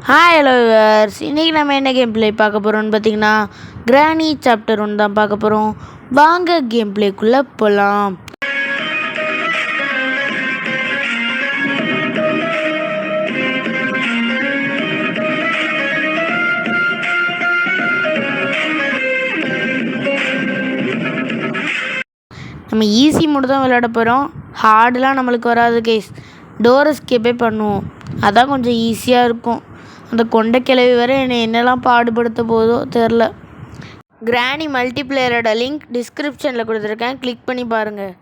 Hi hello viewers, இன்றைக்கி நம்ம என்ன கேம் ப்ளே பார்க்க போகிறோம்னு பார்த்தீங்கன்னா கிரானி சாப்டர் 1 தான் பார்க்க போகிறோம். வாங்க கேம் ப்ளேக்குள்ளே போகலாம். நம்ம ஈஸி மோடு தான் விளையாட போகிறோம். ஹார்டெலாம் நம்மளுக்கு வராது கேஸ். டோர் எஸ்கேப்பே பண்ணுவோம், அதான் கொஞ்சம் ஈஸியாக இருக்கும். அந்த கொண்ட கிளவி வரை என்னை என்னெல்லாம் பாடுபடுத்த போதோ தெரில. கிரானி மல்டிப்ளேயரோட லிங்க் டிஸ்கிரிப்ஷனில் கொடுத்துருக்கேன், கிளிக் பண்ணி பாருங்கள்.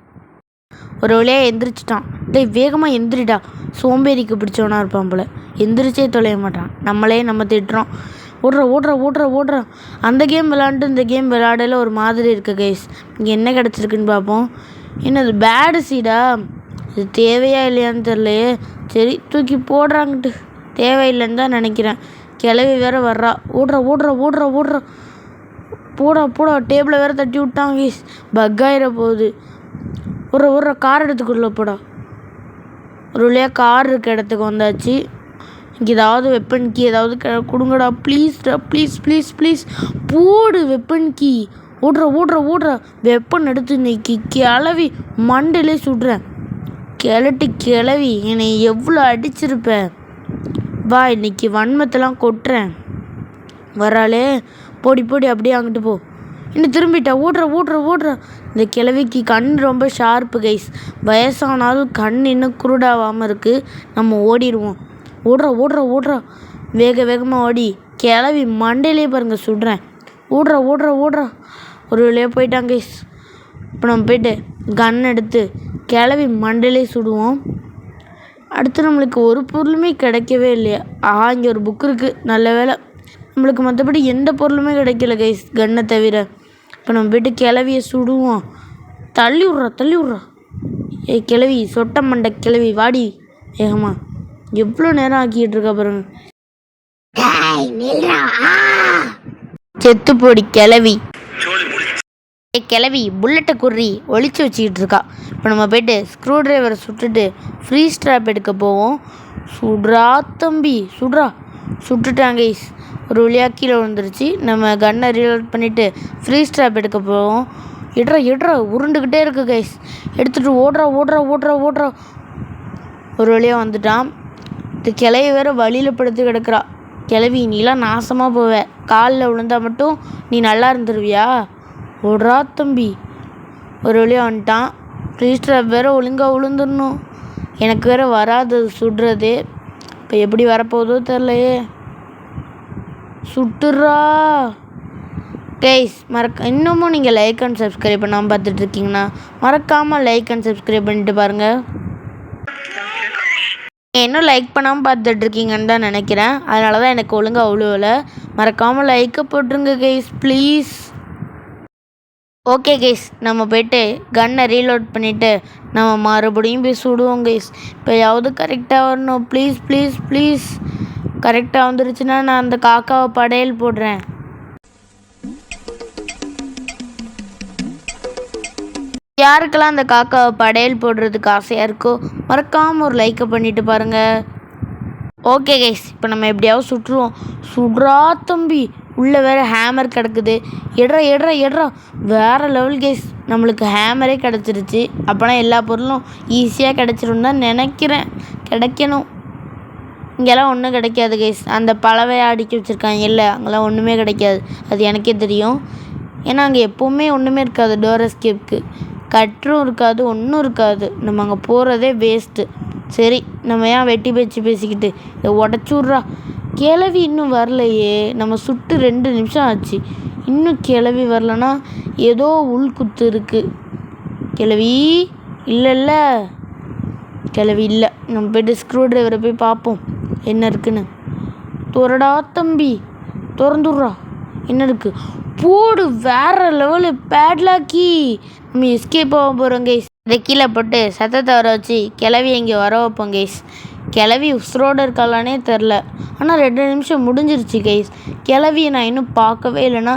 ஒரு வழியாக எந்திரிச்சிட்டான். டேய் வேகமாக எந்திரிடா, சோம்பேறிக்கு பிடிச்சவனா இருப்பான் போல். எந்திரிச்சே தொலைய மாட்டான், நம்மளே நம்ம திட்டுறோம். ஓடுறோம். அந்த கேம் விளாண்டு இந்த கேம் விளையாடல ஒரு மாதிரி இருக்குது கைஸ். இங்கே என்ன கிடச்சிருக்குன்னு பார்ப்போம். என்னது பேடு சீடா? இது தேவையா இல்லையான்னு தெரிலையே. சரி தூக்கி போடுறாங்கட்டு, தேவையில்லைன்னு தான் நினைக்கிறேன். கிளவி வேற வர்றா. ஓடுற போடா டேபிளை வேற தட்டி விட்டான் கைஸ். பக்காயிர போகுது. ஓடுற கார் எடுத்துக்குள்ள போடா. ஒரு வழியாக கார் இருக்க இடத்துக்கு வந்தாச்சு. இங்கே ஏதாவது வெப்பன் கீ ஏதாவது கொடுங்கடா ப்ளீஸ்டா, ப்ளீஸ் போடு வெப்பன் கீ. ஓடுற வெப்பன் எடுத்து இன்னைக்கு கிளவி மண்டையிலே சுடுறேன். கிளவி என்னை எவ்வளோ அடிச்சிருப்பேன். வா இன்னைக்கு வன்மத்தெல்லாம் கொட்டுறேன். வராளே, போடி அப்படியே அங்கிட்டு போ. இன்னும் திரும்பிட்டா. ஓடுற. இந்த கிளவிக்கு கண் ரொம்ப ஷார்ப்பு கைஸ். வயசானாலும் கண் இன்னும் குருடாகாமல் இருக்குது. நம்ம ஓடிடுவோம். ஓடுற வேகமாக ஓடி கிளவி மண்டையிலே பாருங்கள் சுடுறேன். ஓடுற ஒரு வழியாக போயிட்டாங்க கைஸ். இப்போ நம்ம போயிட்டு கன் எடுத்து கிளவி மண்டையிலே சுடுவோம். அடுத்து நம்மளுக்கு ஒரு பொருளுமே கிடைக்கவே இல்லையா. இங்கே ஒரு புக் இருக்குது, நல்ல வேலை. நம்மளுக்கு மற்றபடி எந்த பொருளுமே கிடைக்கல கைஸ், கன்னை தவிர. இப்போ நம்ம போய்ட்டு கிளவியை சுடுவோம். தள்ளி விட்றா. ஏய் கிளவி, சொட்ட மண்டை கிளவி, வாடி ஏகமா. எவ்வளோ நேரம் ஆக்கிட்டு இருக்கா பாருங்க. செத்து போடி கிளவி. கிளவி புல்லட்டை குறி ஒழிச்சு வச்சுக்கிட்டு இருக்கா. இப்போ நம்ம போய்ட்டு ஸ்க்ரூ ட்ரைவரை சுட்டுட்டு ஃப்ரீ ஸ்ட்ராப் எடுக்க போவோம். சுடுறா தம்பி, சுட்டுட்டாங்க கைஸ். ஒரு வழியாக கீழே விழுந்துருச்சு. நம்ம கன்னை ரீலோட் பண்ணிவிட்டு ஃப்ரீ ஸ்ட்ராப் எடுக்க போவோம். இடறா உருண்டுக்கிட்டே இருக்குது கைஸ். எடுத்துகிட்டு ஓடுறா. ஒரு வழியாக வந்துட்டான். இந்த கிளவி வேறு வழியில் படுத்து கிடக்குறா. கிளவி நீலாம் நாசமாக போவேன், காலில் விழுந்தா மட்டும் நீ நல்லா இருந்துருவியா? ஓடுறா தம்பி. ஒரு வழியாக வந்துட்டான். ஃப்ரீ ஸ்ட்ராப் வேறு ஒழுங்காக விழுந்துடணும். எனக்கு வேறு வராது சுடுறது. இப்போ எப்படி வரப்போதோ தெரிலையே. சுட்டுறா கைஸ். இன்னமும் நீங்கள் லைக் அண்ட் சப்ஸ்கிரைப் பண்ணாமல் பார்த்துட்ருக்கீங்கன்னா மறக்காமல் லைக் அண்ட் சப்ஸ்கிரைப் பண்ணிட்டு பாருங்கள். இன்னும் லைக் பண்ணாமல் பார்த்துட்ருக்கீங்கன்னு தான் நினைக்கிறேன், அதனால தான் எனக்கு ஒழுங்காக அவ்வளோவில். மறக்காமல் லைக்கை போட்டுருங்க கைஸ் ப்ளீஸ். ஓகே கைஸ், நம்ம போய்ட்டு கன்னை ரீலோட் பண்ணிவிட்டு நம்ம மறுபடியும் போய் சுடுவோம் கைஸ். இப்போயாவது கரெக்டாக வரணும் ப்ளீஸ். கரெக்டாக வந்துருச்சுன்னா நான் அந்த காக்காவை படையல் போடுறேன். யாருக்கெல்லாம் அந்த காக்காவை படையல் போடுறதுக்கு ஆசையாக இருக்கோ மறக்காமல் ஒரு லைக்கை பண்ணிவிட்டு பாருங்கள். ஓகே கைஸ், இப்போ நம்ம எப்படியாவது சுட்டுருவோம். சுடுறா தம்பி. உள்ளே வேறு ஹேமர் கிடக்குது. எட்ரா வேறு லெவல் கைஸ். நம்மளுக்கு ஹேமரே கிடச்சிருச்சு. அப்போனா எல்லா பொருளும் ஈஸியாக கிடச்சிரும் தான் நினைக்கிறேன். கிடைக்கணும். இங்கெல்லாம் ஒன்றும் கிடைக்காது கைஸ். அந்த பலவையை அடிக்க வச்சுருக்காங்க இல்லை, அங்கெல்லாம் ஒன்றுமே கிடைக்காது. அது எனக்கே தெரியும். ஏன்னா அங்கே எப்போவுமே ஒன்றுமே இருக்காது. டோர் எஸ்கேப்க்கு கற்றும் இருக்காது, ஒன்றும் இருக்காது. நம்ம அங்கே போகிறதே வேஸ்ட்டு. சரி, நம்ம ஏன் வெட்டி பேசிக்கிட்டு இதை உடச்சி விட்றா. கிளவி இன்னும் வரலையே. நம்ம சுட்டு 2 நிமிஷம் ஆச்சு, இன்னும் கிளவி வரலன்னா ஏதோ உள்குத்து இருக்குது. கிளவி இல்லை. நம்ம போய்ட்டு ஸ்க்ரூ ட்ரைவரை போய் பார்ப்போம் என்ன இருக்குன்னு. துறடா தம்பி, திறந்துடுறா. என்ன இருக்குது? போடு. வேறு லெவலு பேட்லாக்கி. நம்ம எஸ்கேப் ஆக போகிறோம் கைஸ். இதை கீழே போட்டு சத்தத்தை வர வச்சு கிளவி இங்கே வர வைப்போம் கைஸ். கிளவி உசுரோடு இருக்காளானே தெரில, ஆனால் 2 நிமிஷம் முடிஞ்சிருச்சு கைஸ். கிளவியை நான் இன்னும் பார்க்கவே இல்லைன்னா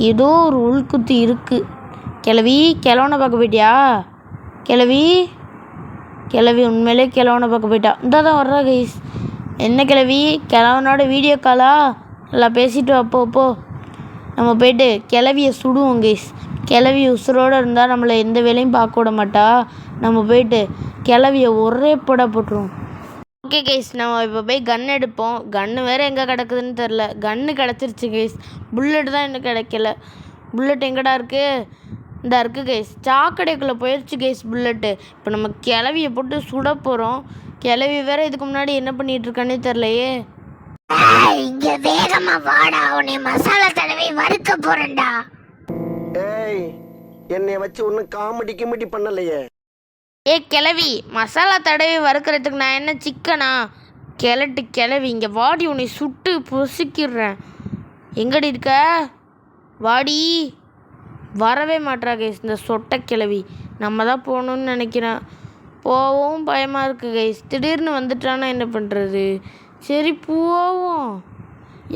ஏதோ ஒரு உள்குத்து இருக்குது. கிளவனை பார்க்க போயிட்டியா? கிளவி உண்மையிலே கிளவனை பார்க்க போயிட்டா. இந்த தான் வர்றா கைஸ். என்ன கிளவி கிழவனோட வீடியோ காலா நல்லா பேசிட்டு அப்போ நம்ம போயிட்டு கிளவியை சுடுவோம் கைஸ். கிளவி உசுரோடு இருந்தால் நம்மளை எந்த வேலையும் பார்க்க விட மாட்டா. நம்ம போயிட்டு கிளவியை ஒரே போட்டுருவோம். ஓகே கைஸ், நம்ம இப்போ போய் கன் எடுப்போம். கன்று வேறு எங்கே கிடக்குதுன்னு தெரில. கன்று கிடச்சிருச்சு கைஸ். புல்லட் தான் இன்னும் கிடைக்கல. புல்லட் எங்கடா இருக்குது? இந்த இருக்குது கைஸ். சாக்கடைக்குள்ளே போயிடுச்சு கைஸ் புல்லட்டு. இப்போ நம்ம கிளவியை போட்டு சுட போகிறோம். கிளவி வேற இதுக்கு முன்னாடி என்ன பண்ணிட்டு இருக்கானே தெரிலையே. இங்க வேகமா வாடா, உன்னை மசாலா தடவை வறுக்க போறேன்டா. ஏய், என்னை வச்சு ஒன்னும் காமெடி கிமெடி பண்ணலையே. கிளவி, மசாலா தடவை வறுக்கிறதுக்கு நான் என்ன சிக்கனா? கிளவி இங்கே வாடி, உன்னை சுட்டு பொசுக்கிடுறேன். எங்கடி இருக்க? வாடி. வரவே மாட்டா கைஸ் இந்த சொட்டை கிளவி. நம்ம தான் போகணுன்னு நினைக்கிறேன். போகவும் பயமாக இருக்குது கைஸ். திடீர்னு வந்துட்டானா என்ன பண்ணுறது? சரி போவோம்.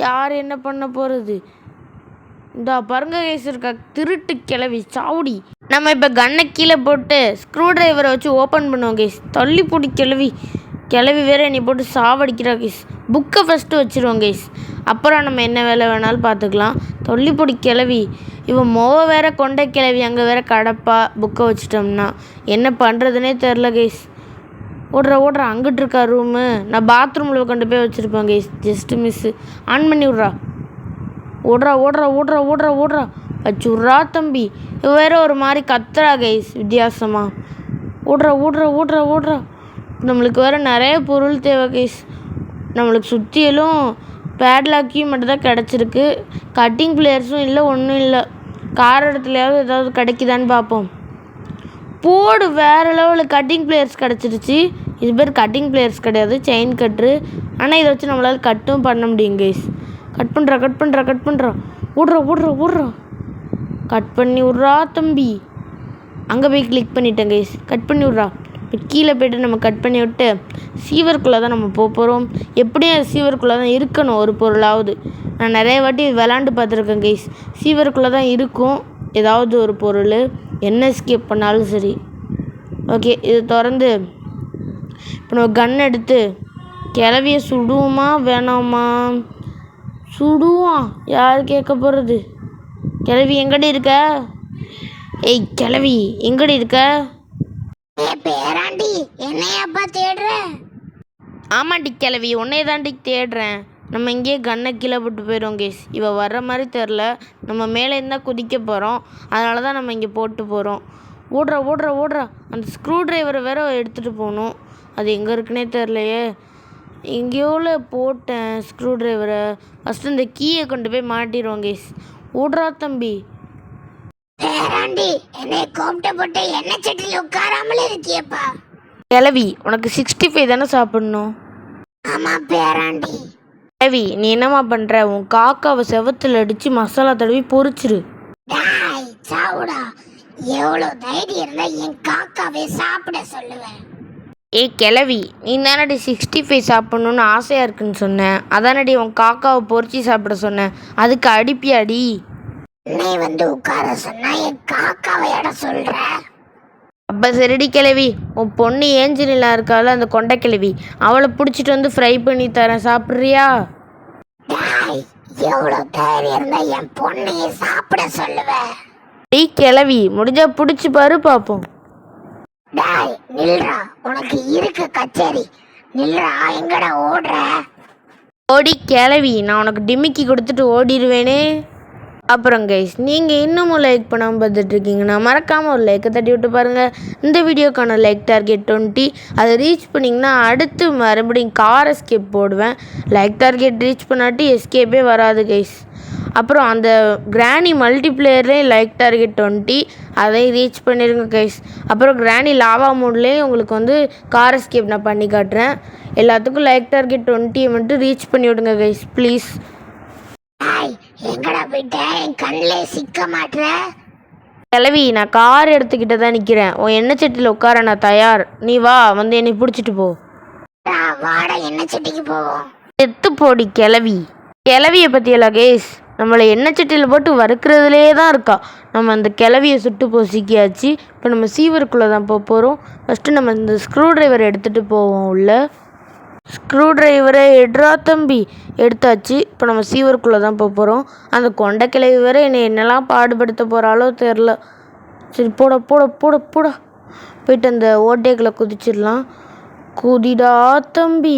யார் என்ன பண்ண போகிறது? இந்த பாருங்க கைஸ் இருக்கா திருட்டு கிளவி சாவுடி. நம்ம இப்போ கன்னை கீழே போட்டு ஸ்க்ரூ ட்ரைவரை வச்சு ஓப்பன் பண்ணுவோம் கைஸ். தள்ளி போடி கிளவி வேற என்னை போட்டு சாவடிக்கிறா கைஸ். புக்கை ஃபஸ்ட்டு வச்சுருவோம் கைஸ். அப்புறம் நம்ம என்ன வேலை வேணாலும் பார்த்துக்கலாம். தள்ளி போடி கிளவி. இவன் வேற கொண்டை கிளவி. அங்கே வேற கடப்பா புக்கை வச்சிட்டோம்னா என்ன பண்ணுறதுனே தெரில கைஸ். ஓடுறா அங்கிட்டு இருக்கா ரூமு. நான் பாத்ரூமில் கொண்டு போய் வச்சுருப்பேன் கைஸ். Just miss. ஆன் பண்ணி விட்றா. ஓடுறா வச்சுட்றா தம்பி. வேற ஒரு மாதிரி கத்துறா கைஸ் வித்தியாசமாக. ஓடுறா. நம்மளுக்கு வேறு நிறைய பொருள் தேவை கைஸ். நம்மளுக்கு சுற்றியலும் பேட்லாக்கியும் மட்டும் தான் கிடச்சிருக்கு. கட்டிங் பிளேயர்ஸும் இல்லை, ஒன்றும் இல்லை. கார் இடத்துலையாவது ஏதாவது கிடைக்குதான்னு பார்ப்போம். போடு, வேறு லெவலில் கட்டிங் பிளேயர்ஸ் கிடச்சிருச்சு. இது பேர் கட்டிங் பிளேயர்ஸ் கிடையாது, செயின் கட்ரு. ஆனால் இதை வச்சு நம்மளால் கட்டும் பண்ண முடியும் கைஸ். கட் பண்ணுறா. ஓடுறா. கட் பண்ணி விட்றா தம்பி. அங்கே போய் கிளிக் பண்ணிட்டேன் கைஸ். கட் பண்ணி விட்றா. இப்போ கீழே போய்ட்டு நம்ம கட் பண்ணி விட்டு சீவருக்குள்ளே தான் நம்ம போகிறோம். எப்படியும் சீவருக்குள்ளே தான் இருக்கணும் ஒரு பொருளாவது. நான் நிறைய வாட்டி விளாண்டு பார்த்துருக்கேன் கைஸ். சீவருக்குள்ளே தான் இருக்கும் ஏதாவது ஒரு பொருள். என்ன எஸ்கேப் பண்ணாலும் சரி. ஓகே, இது திறந்து இப்போ நம்ம கன் எடுத்து கிளவியை சுடுவோமா வேணாமா? சுடுவோம். யார் கேட்க போகிறது? கிளவி எங்கடி இருக்க? கிளவி எங்கடி இருக்க? பேராண்டி, என்னையாப்பா தேடுற? ஆமாண்டி கிளவி, உன்னைய தாண்டி தேடுறேன். நம்ம இங்கேயே கன்னை கீழே போட்டு போயிடும் கேஸ். இவள் வர்ற மாதிரி தெரில. நம்ம மேலே இருந்தால் குதிக்க போகிறோம். அதனால தான் நம்ம இங்கே போட்டு போகிறோம். ஓடுறா. அந்த ஸ்க்ரூ ட்ரைவரை வேற எடுத்துகிட்டு போகணும். அது எங்கே இருக்குன்னே தெரிலையே. எங்கேயோல போட்டேன் ஸ்க்ரூ ட்ரைவரை. ஃபஸ்ட்டு இந்த கீயை கொண்டு போய் மாட்டிடுவோம் கேஸ். ஓடுறா தம்பி. பேராண்டி, என்னை கூப்பிட்டு போட்டு என்ன சட்டியில் உட்காராமலே இருக்கியப்பா. கிளவி, உனக்கு 65 தானே சாப்பிடணும்? ஆமாம் பேராண்டி. கிளவி, நீ என்னம்மா பண்ணுற? உன் காக்காவை செவத்தில் அடித்து மசாலா தடவி பொரிச்சிரு. டாய் சாவுடா, எவ்வளோ தைரியம் இருந்தால் என் காக்காவை சாப்பிட சொல்லுவேன். கிளவி, நீ தானடி 65 சாப்பிட்ணுன்னு ஆசையாக இருக்குன்னு சொன்னேன். அதானடி உன் காக்காவை பொரிச்சு சாப்பிட சொன்னேன். அதுக்கு அடிப்பியாடி? நீ வந்து உட்கார சொன்னா என் காக்காவை இட சொல்ற. அப்போ சரிடி கிளவி, உன் பொண்ணு ஏஞ்சலிலா இருக்கால அந்த கொண்டை கிளவி, அவளை பிடிச்சிட்டு வந்து ஃப்ரை பண்ணி தரேன், சாப்பிட்றியா? டாய், எவ்வளோ தைரியம் இருந்தா என் பொண்ணையை சாப்பிட சொல்லுவேன். கிளவி, முடிஞ்சா பிடிச்சி பாரு பார்ப்போம். டாய் நில்றா, உனக்கு இருக்கு கச்சேரி. நில்றா, எங்கடா ஓடுற? ஓடி கிளவி, நான் உனக்கு டிமிக்கி கொடுத்துட்டு ஓடிடுவேனே. அப்புறம் கைஸ், நீங்கள் இன்னமும் லைக் பண்ணாமல் பார்த்துட்ருக்கீங்கன்னா மறக்காமல் ஒரு லைக்கை தட்டி விட்டு பாருங்கள். இந்த வீடியோக்கான லைக் டார்கெட் 20. அதை ரீச் பண்ணிங்கன்னா அடுத்து மறுபடியும் கார் எஸ்கேப் போடுவேன். லைக் டார்கெட் ரீச் பண்ணாட்டி எஸ்கேப்பே வராது கைஸ். அப்புறம் அந்த கிராணி மல்டிப்ளேயர்லேயும் லைக் டார்கெட் 20, அதை ரீச் பண்ணிடுங்க கைஸ். அப்புறம் கிராணி லாவா மோட்லேயும் உங்களுக்கு வந்து கார் எஸ்கேப் நான் பண்ணி காட்டுறேன். எல்லாத்துக்கும் லைக் டார்கெட் 20 மட்டும் ரீச் பண்ணி விடுங்க கைஸ் ப்ளீஸ். எங்கடா போயிட்ட? என் கண்ணிலே சிக்க மாட்டேற. கிளவி, நான் கார் எடுத்துக்கிட்ட தான் நிற்கிறேன். உன் எண்ணெய் சட்டியில் உட்கார நான் தயார். நீ வா, வந்து என்னை பிடிச்சிட்டு போ. வாடா, எண்ணெய் சட்டிக்கு போவோம். செத்து போடி கிளவி. கிளவியை பற்றியெல்லாம் கேஸ், நம்மளை எண்ணெய் சட்டியில் போட்டு வறுக்கிறதுலே தான் இருக்கா. நம்ம அந்த கிளவியை சுட்டு பொசிக்கியாச்சு. இப்போ நம்ம சீவருக்குள்ளே தான் போகிறோம். ஃபஸ்ட்டு நம்ம இந்த ஸ்க்ரூ ட்ரைவர் எடுத்துகிட்டு போவோம் உள்ள. ஸ்க்ரூ டிரைவரை எடுறா தம்பி. எடுத்தாச்சு. இப்போ நம்ம சீவருக்குள்ளே தான் போக போகிறோம். அந்த கொண்டைக்கிழவி வேற என்னெல்லாம் பாடுபடுத்த போகிறாளோ தெரில. சரி போட போட போட போட போயிட்டு அந்த ஓட்டைக்குள்ளே குதிச்சிடலாம். குதிடா தம்பி.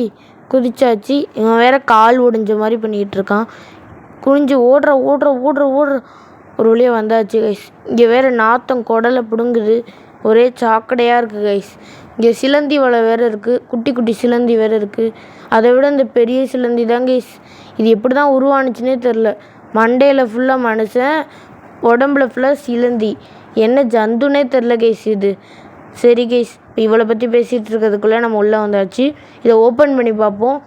குதிச்சாச்சு. இவன் வேற கால் ஒடிஞ்ச மாதிரி பண்ணிக்கிட்டு இருக்கான். குனிஞ்சு ஓடுற ஓடுற ஓடுற ஓடுற ஒரு வழியாக வந்தாச்சு கைஸ். இங்கே வேறு நாத்தம் குடலை பிடுங்குது. ஒரே சாக்கடையாக இருக்குது கைஸ். இங்கே சிலந்தி வலை வேறு இருக்குது. குட்டி குட்டி சிலந்தி வேறு இருக்குது. அதை விட இந்த பெரிய சிலந்தி தான் கைஸ். இது எப்படி தான் உருவானுச்சுன்னே தெரில. மண்டையில் ஃபுல்லாக மனுஷன், உடம்புல ஃபுல்லாக சிலந்தி. என்ன ஜந்துனே தெரில கைஸ் இது. சரி கைஸ், இவளை பற்றி பேசிகிட்டு இருக்கிறதுக்குள்ளே நம்ம உள்ளே வந்தாச்சு. இதை ஓப்பன் பண்ணி பார்ப்போம்.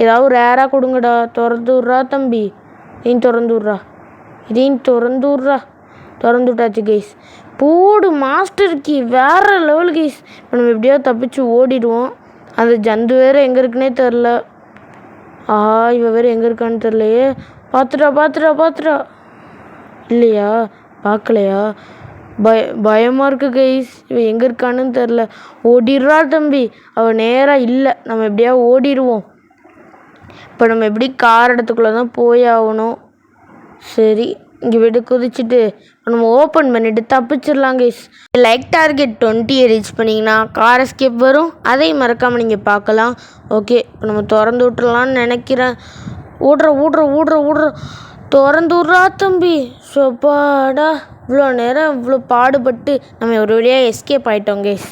ஏதாவது ரேராக கொடுங்கடா. திறந்து விட்றா தம்பி. இதையும் திறந்து விட்றா. இதையும் திறந்து விட்றா. திறந்து விட்டாச்சு கைஸ். போடு மாஸ்டர் கீ. வேறு லெவல் கைஸ். இப்போ நம்ம எப்படியாவது தப்பிச்சு ஓடிடுவோம். அந்த ஜந்து வேறு எங்கே இருக்குன்னே தெரில. இவ வேறு எங்கே இருக்கான்னு தெரிலையே. பார்த்துட்டா இல்லையா? பார்க்கலையா? பயமாக இருக்குது கைஸ். இவன் எங்கே இருக்கான்னு தெரில. ஓடிடுறா தம்பி. அவள் நேராக இல்லை. நம்ம எப்படியா ஓடிடுவோம். இப்போ நம்ம எப்படி கார் இடத்துக்குள்ளே தான் போய் ஆகணும். சரி, இங்கே விட்டு குதிச்சுட்டு நம்ம ஓப்பன் பண்ணிவிட்டு தப்பிச்சிடலாம் கைஸ். லைக் டார்கெட் 20 ரீச் பண்ணிங்கன்னா கார் எஸ்கேப் வரும். அதையும் மறக்காமல் நீங்கள் பார்க்கலாம். ஓகே, இப்போ நம்ம திறந்து விட்டுறலான்னு நினைக்கிறேன். ஓடுற திறந்து விட்றா தம்பி. சொப்பாடா, இவ்வளோ நேரம் இவ்வளோ பாடுபட்டு நம்ம ஒரு வழியாக எஸ்கேப் ஆகிட்டோம் கைஸ்.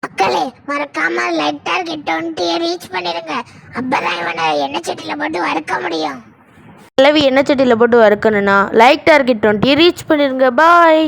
மக்களே மறக்காம லைக் டார்கெட் 20 ரீச் பண்ணிருங்க. அப்பதான் இவனை எண்ணெய் சட்டியில போட்டு வறுக்க முடியும். கிளவி எண்ணெய் சட்டியில் போட்டு வறுக்கணுன்னா லைக் டார்கெட் 20 ரீச் பண்ணிடுங்க. பாய்.